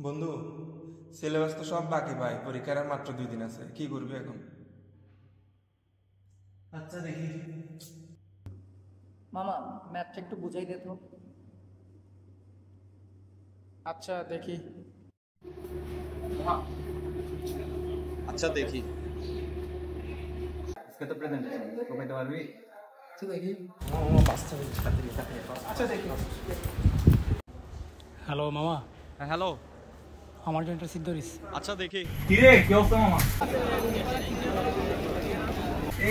বন্ধু, সিলেবাস তো সব বাকি ভাই, পরীক্ষার আর মাত্র 2 দিন আছে। কি করবি এখন? আচ্ছা দেখি। মামা, ম্যাথটা একটু বুঝাই দে তো। আচ্ছা দেখি। আচ্ছা দেখি। আজকে তো প্রেজেন্টেশন কমাইতে পারবি? আচ্ছা দেখি। আচ্ছা দেখি। হ্যালো মামা, হ্যাঁ হ্যালো। আমার জন্য একটা সিদ্ধ রিস। আচ্ছা দেখি। কি রে, কি অবস্থা মামা?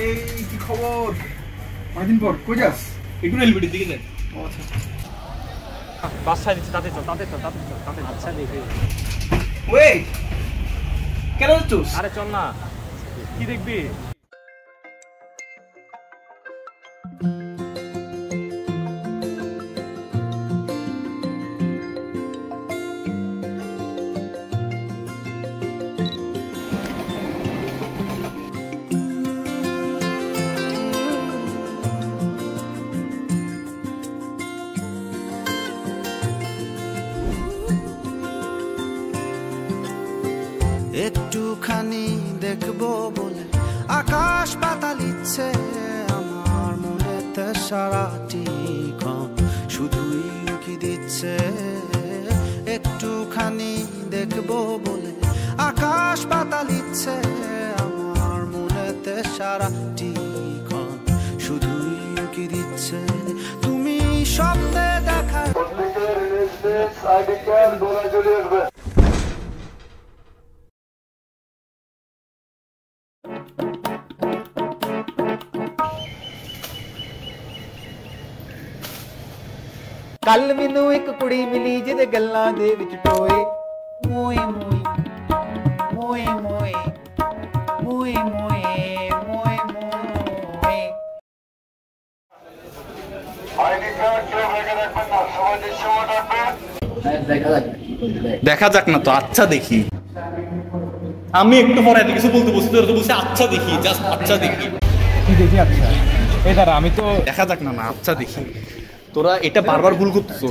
এই কি খবর? অনেকদিন পর কই যাস? একটু রেলবিটির দিকে যাই। বাসায় দিচ্ছি, তাতে চল। আচ্ছা দেখি। ওই কেন যাচ্ছিস? আরে চল না। কি দেখবি? একটুখানি দেখবো বলে আকাশ পাতাল ইচ্ছে আমার মনেতে সারাটি ক্ষণ শুধুই উকি দিচ্ছে। একটুখানি দেখবো বলে আকাশ পাতাল ইচ্ছে আমার মনেতে সারাটি ক্ষণ শুধুই উকি দিচ্ছে। তুমি স্বপ্নে দেখা ਕੱਲ ਮੈਨੂੰ ਇੱਕ ਕੁੜੀ ਮਿਲੀ ਜਿਹਦੇ ਗੱਲਾਂ ਦੇ ਵਿੱਚ ਟੋਏ ਮੋਏ ਮੋਏ ਮੋਏ ਮੋਏ ਮੋਏ ਮੋਏ ਮੋਏ ਮੋਏ দেখা যাক না তো। আচ্ছা দেখি। আমি একটু পরে এত কিছু বলতে বলছি, তোরা তো বলছি আচ্ছা দেখি, জাস্ট আচ্ছা দেখি। কি দেখি? আচ্ছা এই দাঁড়া, আমি তো দেখা যাক না, আচ্ছা দেখি। তোরা এটা বারবার ভুল করতেছো।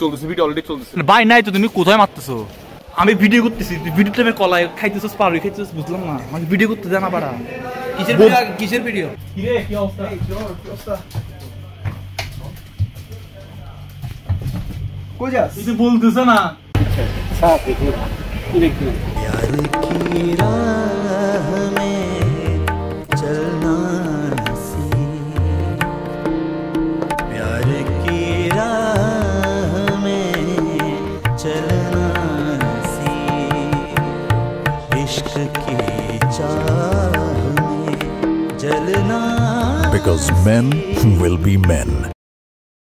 চলতেছে ভিডিও, অলরেডি চলতেছে। ভাই নাই তো, তুমি কোথায় মারতেছো? আমি ভিডিও করতেছি, ভিডিও টাইমে কলাই খাইতেছস, পারবি খাইতেছস, বুঝলাম না। আমাকে ভিডিও করতে জানা পারা। কিসের ভিডিও? কি রে, কি অবস্থা? কি অবস্থা? কই যাস? কিছু বলতেছো না। प्यार की राह में चलना नसीब, प्यार की राह में चलना नसीब, इश्क की चाह में जलना Because men will be men.